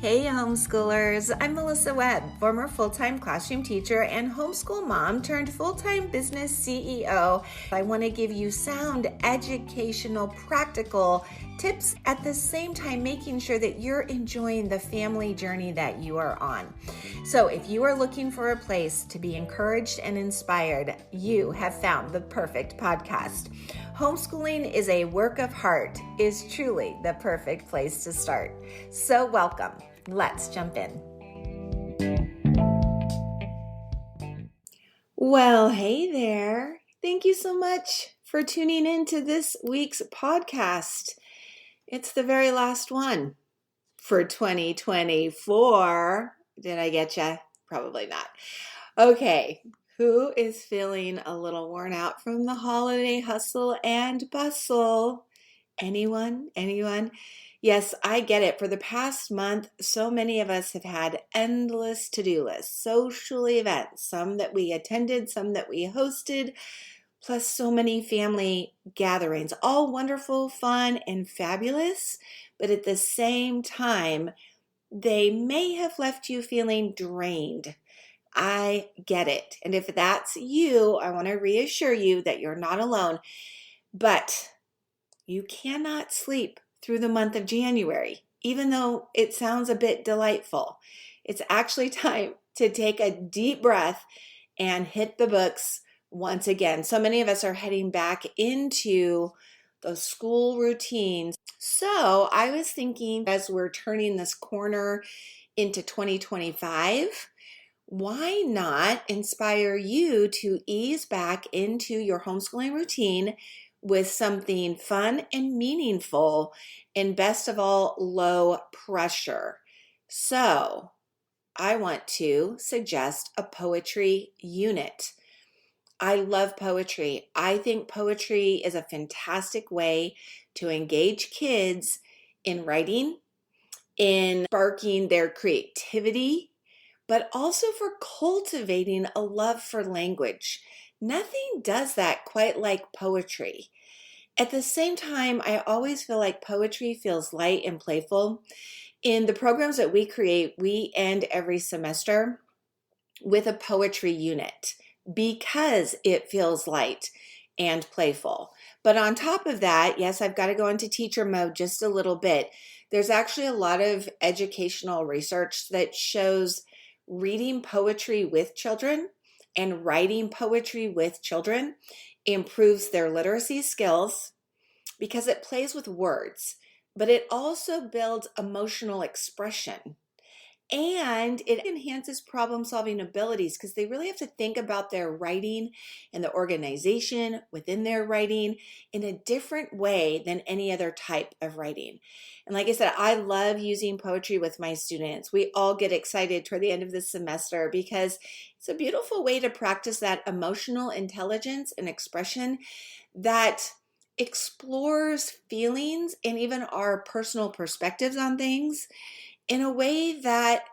Hey homeschoolers, I'm Melissa Webb, former full-time classroom teacher and homeschool mom turned full-time business CEO. I want to give you sound, educational, practical tips at the same time making sure that you're enjoying the family journey that you are on. So if you are looking for a place to be encouraged and inspired, you have found the perfect podcast. Homeschooling is a work of heart is truly the perfect place to start. So welcome. Let's jump in. Well, hey there. Thank you so much for tuning in to this week's podcast. It's the very last one for 2024. Did I get you? Probably not. Okay, who is feeling a little worn out from the holiday hustle and bustle? Anyone? Anyone? Yes, I get it. For the past month, so many of us have had endless to-do lists, social events, some that we attended, some that we hosted, plus so many family gatherings, all wonderful, fun, and fabulous. But at the same time, they may have left you feeling drained. I get it. And if that's you, I want to reassure you that you're not alone. But you cannot sleep through the month of January, even though it sounds a bit delightful. It's actually time to take a deep breath and hit the books once again. So many of us are heading back into those school routines. So I was thinking, as we're turning this corner into 2025, why not inspire you to ease back into your homeschooling routine with something fun and meaningful, and best of all, low pressure? So I want to suggest a poetry unit. I love poetry. I think poetry is a fantastic way to engage kids in writing, in sparking their creativity, but also for cultivating a love for language. Nothing does that quite like poetry. At the same time, I always feel like poetry feels light and playful. In the programs that we create, we end every semester with a poetry unit because it feels light and playful. But on top of that, yes, I've got to go into teacher mode just a little bit. There's actually a lot of educational research that shows reading poetry with children and writing poetry with children improves their literacy skills because it plays with words, but it also builds emotional expression. And it enhances problem-solving abilities because they really have to think about their writing and the organization within their writing in a different way than any other type of writing. And like I said, I love using poetry with my students. We all get excited toward the end of the semester because it's a beautiful way to practice that emotional intelligence and expression that explores feelings and even our personal perspectives on things in a way that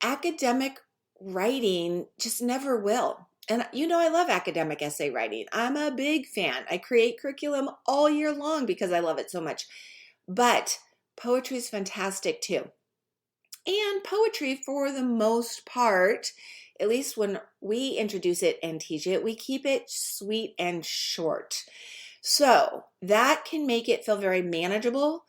academic writing just never will. And I love academic essay writing. I'm a big fan. I create curriculum all year long because I love it so much. But poetry is fantastic too. And poetry, for the most part, at least when we introduce it and teach it, we keep it sweet and short. So that can make it feel very manageable,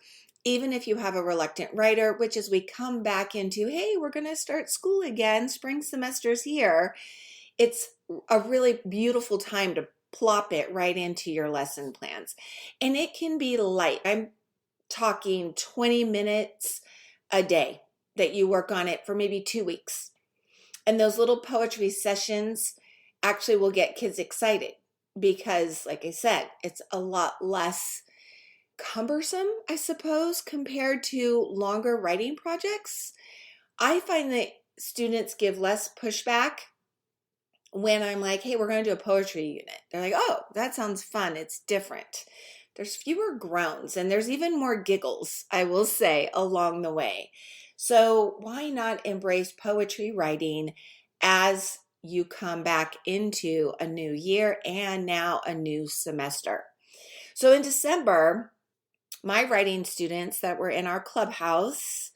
even if you have a reluctant writer, which as we come back into, hey, we're going to start school again, spring semester's here, it's a really beautiful time to plop it right into your lesson plans. And it can be light. I'm talking 20 minutes a day that you work on it for maybe 2 weeks. And those little poetry sessions actually will get kids excited because, like I said, it's a lot less cumbersome, I suppose, compared to longer writing projects. I find that students give less pushback when I'm like, hey, we're going to do a poetry unit. They're like, oh, that sounds fun. It's different. There's fewer groans and there's even more giggles, I will say, along the way. So why not embrace poetry writing as you come back into a new year and now a new semester? So in December, my writing students that were in our clubhouse,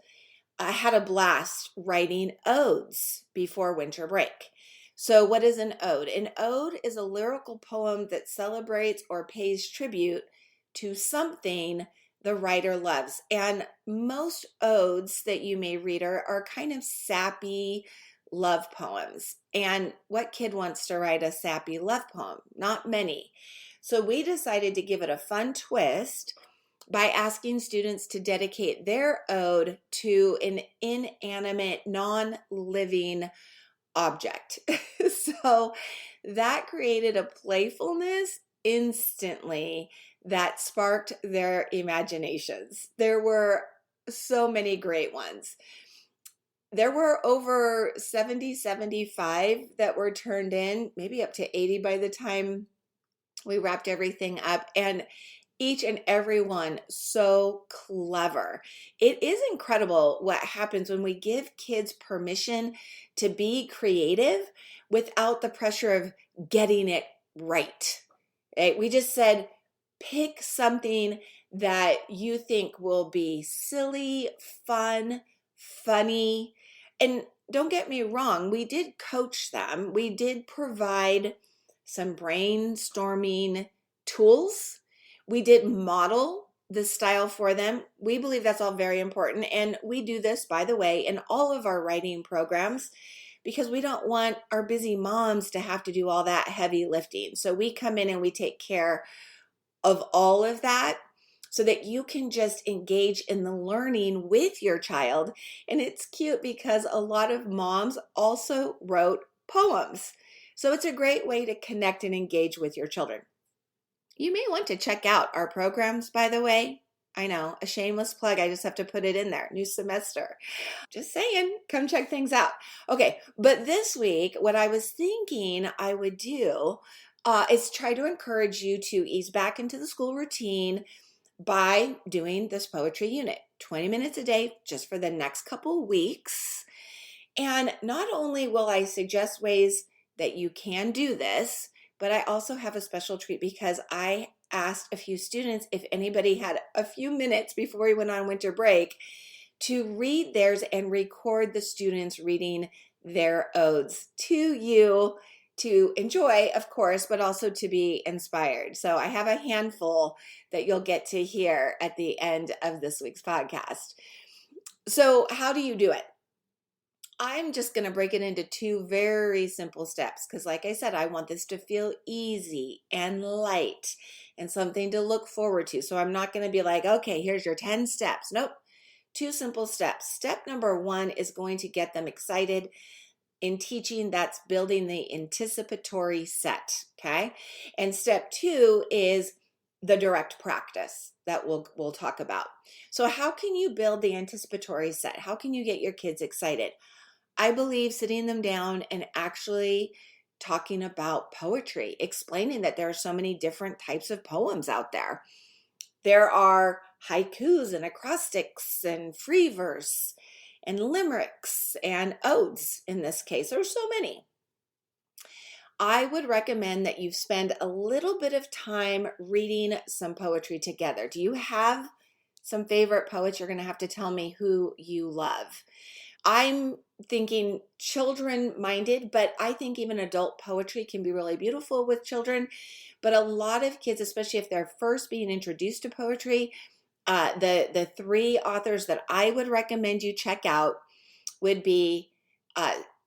I had a blast writing odes before winter break. So, what is an ode? An ode is a lyrical poem that celebrates or pays tribute to something the writer loves. And most odes that you may read are kind of sappy love poems. And what kid wants to write a sappy love poem? Not many. So, we decided to give it a fun twist by asking students to dedicate their ode to an inanimate, non-living object. So that created a playfulness instantly that sparked their imaginations. There were so many great ones. There were over 70, 75 that were turned in, maybe up to 80 by the time we wrapped everything up. And each and every one so clever. It is incredible what happens when we give kids permission to be creative without the pressure of getting it right. Okay? We just said, pick something that you think will be silly, fun, funny. And don't get me wrong, we did coach them. We did provide some brainstorming tools. We did model the style for them. We believe that's all very important. And we do this, by the way, in all of our writing programs because we don't want our busy moms to have to do all that heavy lifting. So we come in and we take care of all of that so that you can just engage in the learning with your child. And it's cute because a lot of moms also wrote poems. So it's a great way to connect and engage with your children. You may want to check out our programs, by the way. I know, a shameless plug. I just have to put it in there. New semester. Just saying, come check things out. Okay, but this week, what I was thinking I would do is try to encourage you to ease back into the school routine by doing this poetry unit. 20 minutes a day just for the next couple weeks. And not only will I suggest ways that you can do this, but I also have a special treat because I asked a few students if anybody had a few minutes before we went on winter break to read theirs and record the students reading their odes to you to enjoy, of course, but also to be inspired. So I have a handful that you'll get to hear at the end of this week's podcast. So how do you do it? I'm just going to break it into two very simple steps because, like I said, I want this to feel easy and light and something to look forward to. So I'm not going to be like, okay, here's your 10 steps. Nope. Two simple steps. Step number one is going to get them excited in teaching. That's building the anticipatory set. Okay. And step two is the direct practice that we'll talk about. So how can you build the anticipatory set? How can you get your kids excited? I believe sitting them down and actually talking about poetry, explaining that there are so many different types of poems out there. There are haikus and acrostics and free verse and limericks and odes in this case. There are so many. I would recommend that you spend a little bit of time reading some poetry together. Do you have some favorite poets? You're going to have to tell me who you love. I'm thinking children-minded, but I think even adult poetry can be really beautiful with children. But a lot of kids, especially if they're first being introduced to poetry, the three authors that I would recommend you check out would be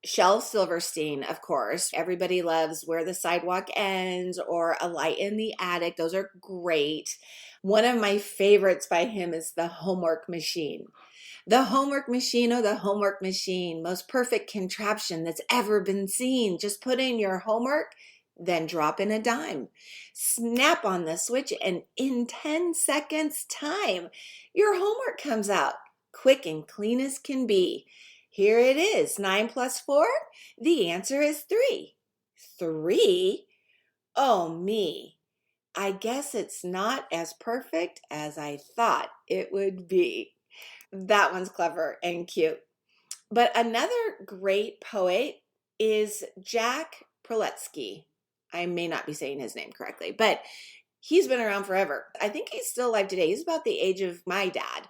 Shel Silverstein, of course. Everybody loves Where the Sidewalk Ends or A Light in the Attic. Those are great. One of my favorites by him is The Homework Machine. The homework machine, oh, the homework machine, most perfect contraption that's ever been seen. Just put in your homework, then drop in a dime. Snap on the switch, and in 10 seconds time, your homework comes out, quick and clean as can be. Here it is, 9 plus 4. The answer is 3. 3? Oh, me. I guess it's not as perfect as I thought it would be. That one's clever and cute. But another great poet is Jack Proletsky. I may not be saying his name correctly, but He's been around forever. I think he's still alive today. He's about the age of my dad.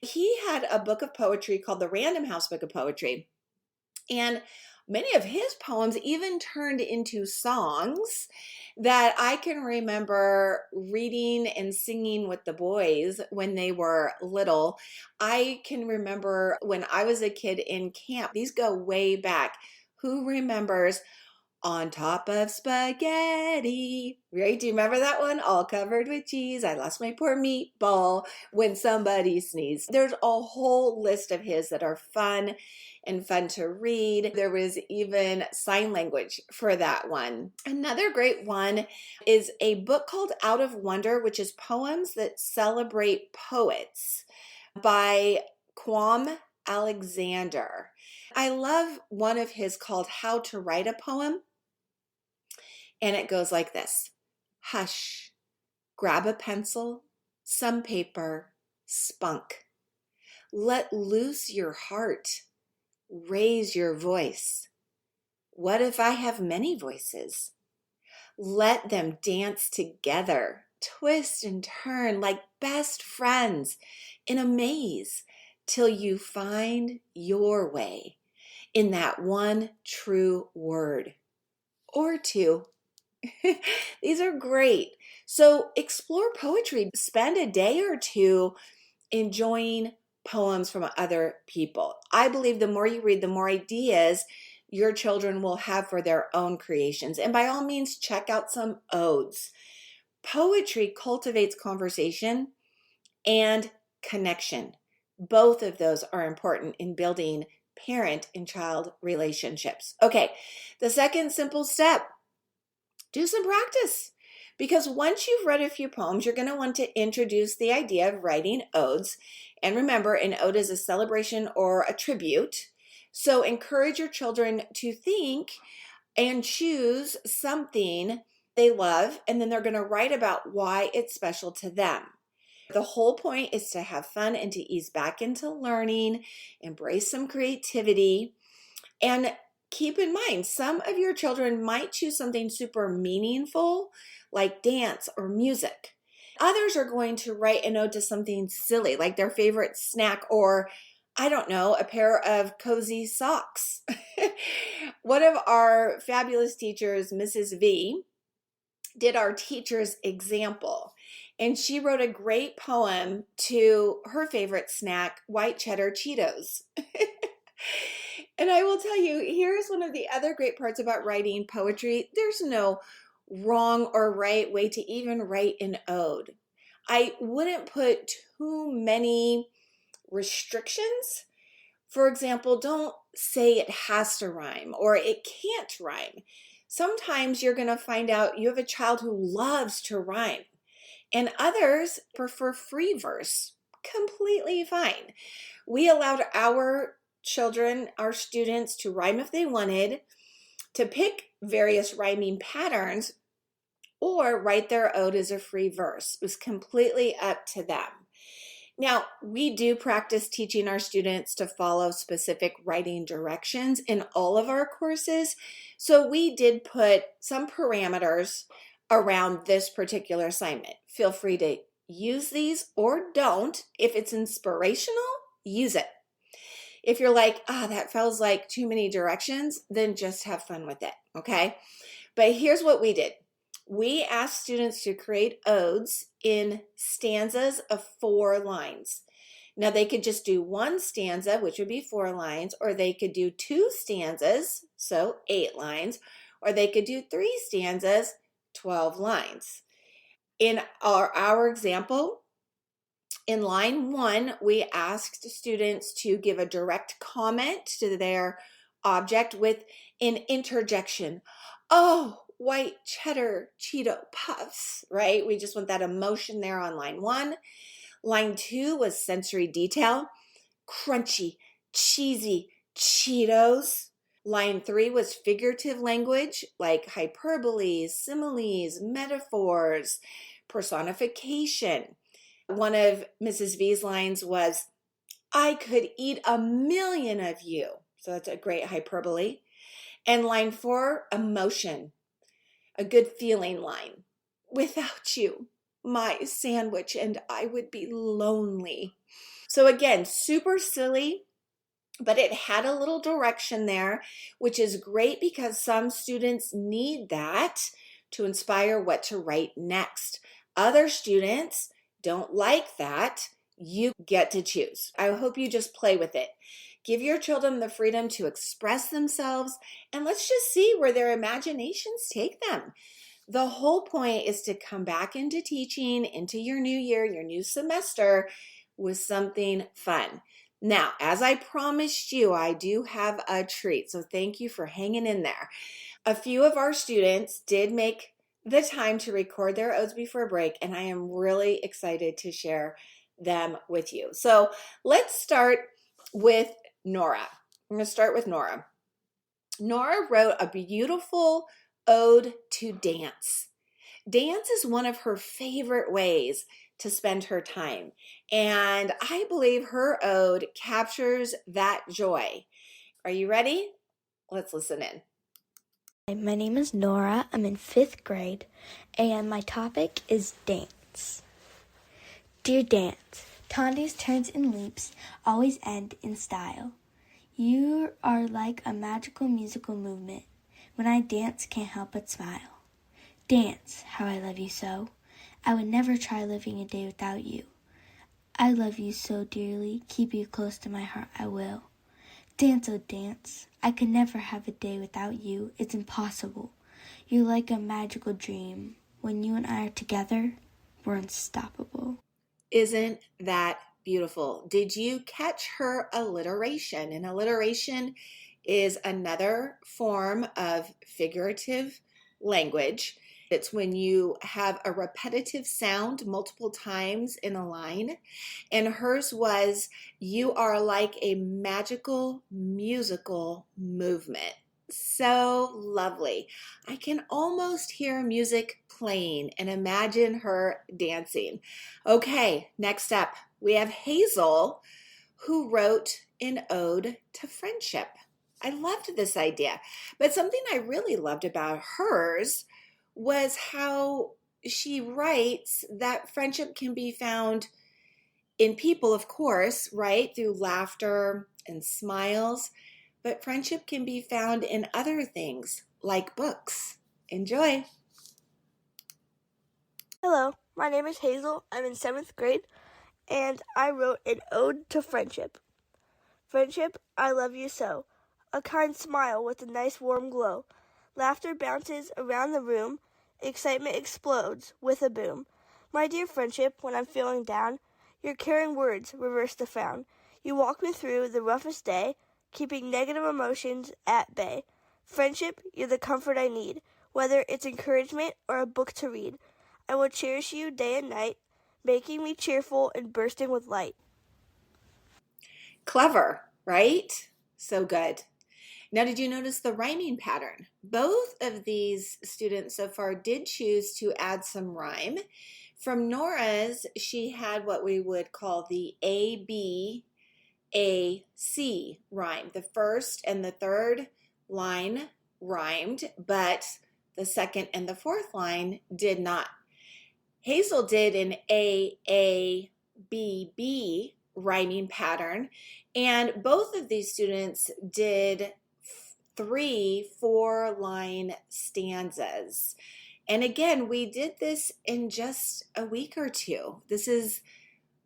He had a book of poetry called the Random House Book of Poetry. And many of his poems even turned into songs that I can remember reading and singing with the boys when they were little. I can remember when I was a kid in camp. These go way back. Who remembers on top of spaghetti? Right? Do you remember that one? All covered with cheese. I lost my poor meatball when somebody sneezed. There's a whole list of his that are fun and fun to read. There was even sign language for that one. Another great one is a book called Out of Wonder, which is poems that celebrate poets by Quam Alexander. I love one of his called How to Write a Poem. And it goes like this. Hush, grab a pencil, some paper, spunk. Let loose your heart. Raise your voice. What if I have many voices? Let them dance together, twist and turn like best friends in a maze till you find your way in that one true word or two. These are great. So explore poetry. Spend a day or two enjoying poems from other people. I believe the more you read, the more ideas your children will have for their own creations. And by all means, check out some odes. Poetry cultivates conversation and connection. Both of those are important in building parent and child relationships. Okay, the second simple step, do some practice. Because once you've read a few poems, you're going to want to introduce the idea of writing odes. And remember, an ode is a celebration or a tribute. So encourage your children to think and choose something they love, and then they're going to write about why it's special to them. The whole point is to have fun and to ease back into learning, embrace some creativity, and keep in mind, some of your children might choose something super meaningful like dance or music. Others are going to write an ode to something silly like their favorite snack or, I don't know, a pair of cozy socks. One of our fabulous teachers, Mrs. V, did our teacher's example. And she wrote a great poem to her favorite snack, white cheddar Cheetos. And I will tell you, here's one of the other great parts about writing poetry. There's no wrong or right way to even write an ode. I wouldn't put too many restrictions. For example, don't say it has to rhyme or it can't rhyme. Sometimes you're going to find out you have a child who loves to rhyme, and others prefer free verse. Completely fine. We allowed our children, our students, to rhyme if they wanted, to pick various rhyming patterns, or write their ode as a free verse. It was completely up to them. Now, we do practice teaching our students to follow specific writing directions in all of our courses. So we did put some parameters around this particular assignment. Feel free to use these or don't. If it's inspirational, use it. If you're like, that feels like too many directions, then just have fun with it, okay? But here's what we did. We asked students to create odes in stanzas of 4 lines. Now they could just do one stanza, which would be 4 lines, or they could do 2 stanzas, so 8 lines, or they could do 3 stanzas, 12 lines. In our example, in line 1, we asked students to give a direct comment to their object with an interjection. Oh, white cheddar Cheeto puffs, right? We just want that emotion there on line 1. Line 2 was sensory detail. Crunchy, cheesy Cheetos. Line 3 was figurative language like hyperboles, similes, metaphors, personification. One of Mrs. V's lines was, I could eat 1,000,000 of you. So that's a great hyperbole. And line 4, emotion, a good feeling line. Without you, my sandwich and I would be lonely. So again, super silly, but it had a little direction there, which is great because some students need that to inspire what to write next. Other students don't like that. You get to choose. I hope you just play with it. Give your children the freedom to express themselves, and let's just see where their imaginations take them. The whole point is to come back into teaching, into your new year, your new semester, with something fun. Now, as I promised you, I do have a treat, so thank you for hanging in there. A few of our students did make the time to record their odes before break, and I am really excited to share them with you. So let's start with Nora. I'm going to start with Nora. Nora wrote a beautiful ode to dance. Dance is one of her favorite ways to spend her time, and I believe her ode captures that joy. Are you ready? Let's listen in. Hi, my name is Nora. I'm in 5th grade, and my topic is dance. Dear dance, Tande's turns and leaps always end in style. You are like a magical musical movement. When I dance, can't help but smile. Dance, how I love you so. I would never try living a day without you. I love you so dearly, keep you close to my heart I will. Dance, oh dance, I could never have a day without you, it's impossible. You're like a magical dream. When you and I are together, we're unstoppable. Isn't that beautiful? Did you catch her alliteration? And alliteration is another form of figurative language. It's when you have a repetitive sound multiple times in a line. And hers was, you are like a magical musical movement. So lovely. I can almost hear music playing and imagine her dancing. Okay, next up, we have Hazel, who wrote an ode to friendship. I loved this idea, but something I really loved about hers was how she writes that friendship can be found in people, of course, right, through laughter and smiles, but friendship can be found in other things like books. Enjoy. Hello, my name is Hazel. I'm in 7th grade, and I wrote an ode to friendship. Friendship, I love you so. A kind smile with a nice warm glow. Laughter bounces around the room. Excitement explodes with a boom. My dear friendship, when I'm feeling down, your caring words reverse the frown. You walk me through the roughest day, keeping negative emotions at bay. Friendship, you're the comfort I need, whether it's encouragement or a book to read. I will cherish you day and night, making me cheerful and bursting with light. Clever, right? So good. Now, did you notice the rhyming pattern? Both of these students so far did choose to add some rhyme. From Nora's, she had what we would call the A-B-A-C rhyme. The first and the third line rhymed, but the second and the fourth line did not. Hazel did an A-A-B-B rhyming pattern, and both of these students did 3 4-line stanzas. And again, we did this in just a week or two. This is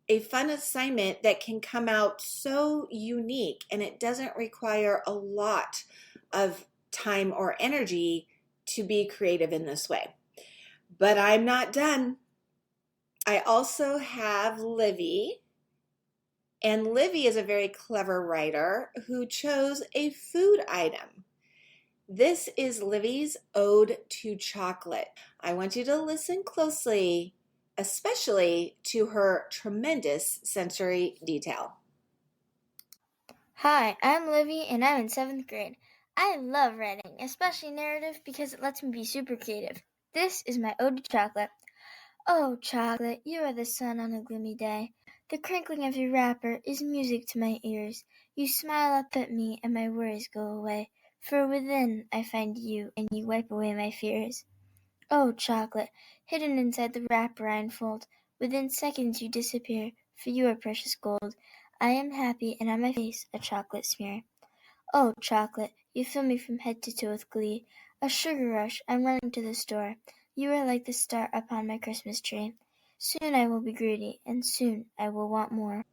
a fun assignment that can come out so unique, and it doesn't require a lot of time or energy to be creative in this way. But I'm not done. I also have Livi, and Livi is a very clever writer who chose a food item. This is Livi's Ode to Chocolate. I want you to listen closely, especially to her tremendous sensory detail. Hi, I'm Livi and I'm in 7th grade. I love writing, especially narrative, because it lets me be super creative. This is my ode to chocolate. Oh, chocolate, you are the sun on a gloomy day. The crinkling of your wrapper is music to my ears. You smile up at me and my worries go away, for within I find you and you wipe away my fears. Oh, chocolate, hidden inside the wrapper I unfold, within seconds you disappear, for you are precious gold. I am happy, and on my face a chocolate smear. Oh, chocolate, you fill me from head to toe with glee. A sugar rush, I'm running to the store. You are like the star upon my Christmas tree. Soon I will be greedy, and soon I will want more.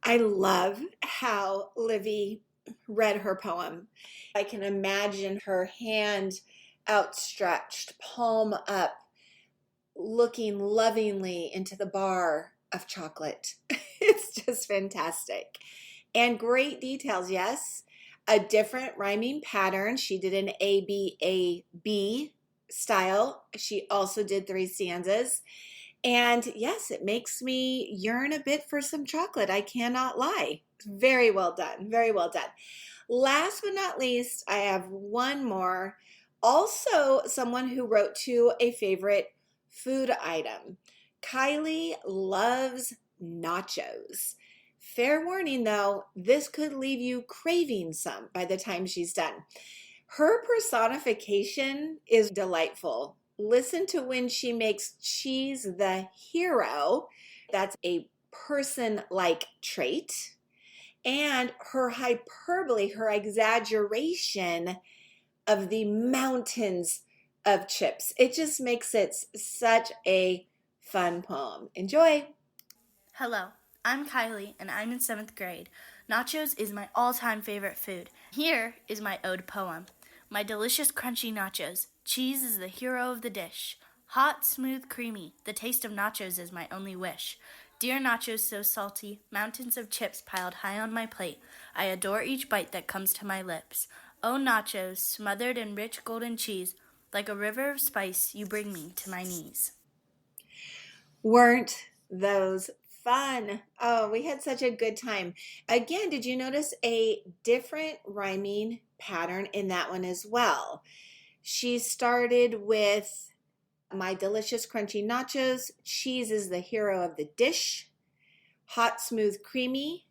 I love how Livi read her poem. I can imagine her hand outstretched, palm up, looking lovingly into the bar of chocolate. It's just fantastic. And great details, yes. A different rhyming pattern. She did an A-B-A-B style. She also did 3 stanzas. And yes, it makes me yearn a bit for some chocolate. I cannot lie. Very well done. Very well done. Last but not least, I have one more. Also, someone who wrote to a favorite food item. Caileigh loves nachos. Fair warning though, this could leave you craving some by the time she's done. Her personification is delightful. Listen to when she makes cheese the hero. That's a person-like trait. And her hyperbole, her exaggeration of the mountains of chips. It just makes it such a fun poem. Enjoy. Hello, I'm Caileigh, and I'm in 7th grade. Nachos is my all-time favorite food. Here is my ode poem. My delicious crunchy nachos. Cheese is the hero of the dish. Hot, smooth, creamy. The taste of nachos is my only wish. Dear nachos so salty, mountains of chips piled high on my plate. I adore each bite that comes to my lips. Oh, nachos, smothered in rich golden cheese. Like a river of spice, you bring me to my knees. Weren't those fun? Oh, we had such a good time. Again, did you notice a different rhyming pattern in that one as well? She started with my delicious crunchy nachos. Cheese is the hero of the dish. Hot, smooth, creamy.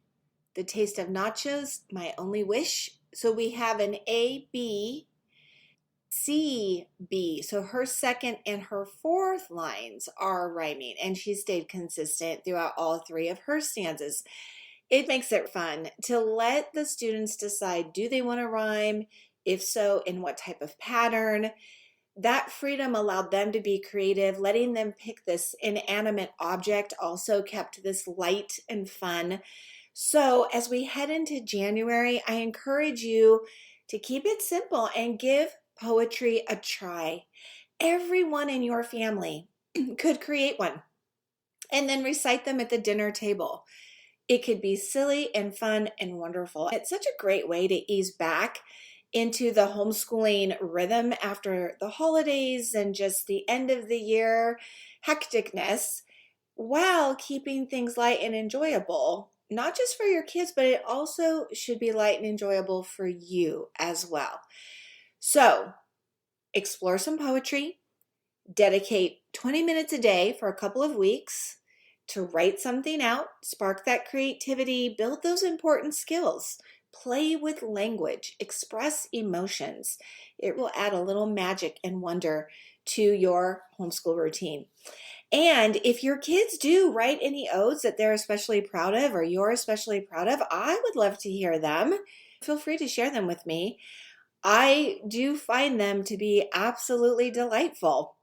The taste of nachos, my only wish. So we have an A, B, C, B. So her second and her fourth lines are rhyming, and she stayed consistent throughout all 3 of her stanzas. It makes it fun to let the students decide, do they want to rhyme? If so, in what type of pattern? That freedom allowed them to be creative. Letting them pick this inanimate object also kept this light and fun. So as we head into January, I encourage you to keep it simple and give poetry a try. Everyone in your family could create one and then recite them at the dinner table. It could be silly and fun and wonderful. It's such a great way to ease back into the homeschooling rhythm after the holidays and just the end of the year hecticness, while keeping things light and enjoyable, not just for your kids, but it also should be light and enjoyable for you as well. So explore some poetry, dedicate 20 minutes a day for a couple of weeks to write something out, spark that creativity, build those important skills, play with language, express emotions. It will add a little magic and wonder to your homeschool routine. And if your kids do write any odes that they're especially proud of or you're especially proud of, I would love to hear them. Feel free to share them with me. I do find them to be absolutely delightful.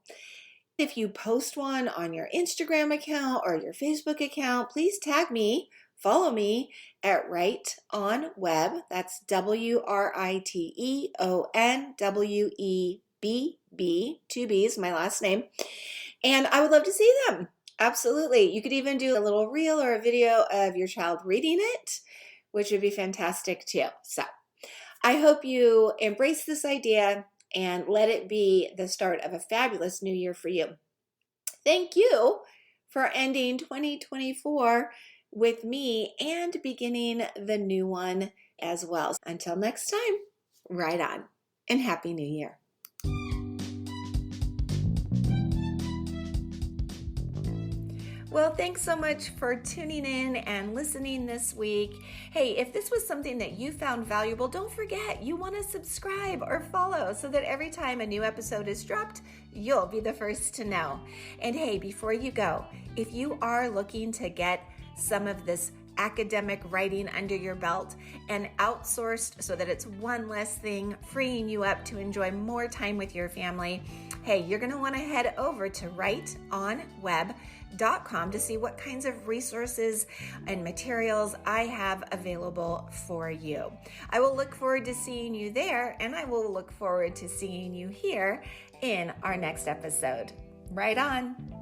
If you post one on your Instagram account or your Facebook account, please tag me, follow me at Write on Web. That's WRITEONWEBB, 2 B's, my last name. And I would love to see them. Absolutely. You could even do a little reel or a video of your child reading it, which would be fantastic too. So I hope you embrace this idea and let it be the start of a fabulous new year for you. Thank you for ending 2024 with me and beginning the new one as well. Until next time, right on, and Happy New Year. Well, thanks so much for tuning in and listening this week. Hey, if this was something that you found valuable, don't forget you want to subscribe or follow so that every time a new episode is dropped, you'll be the first to know. And hey, before you go, if you are looking to get some of this academic writing under your belt and outsourced so that it's one less thing, freeing you up to enjoy more time with your family, hey, you're going to want to head over to writeonweb.com to see what kinds of resources and materials I have available for you. I will look forward to seeing you there, and I will look forward to seeing you here in our next episode. Right on.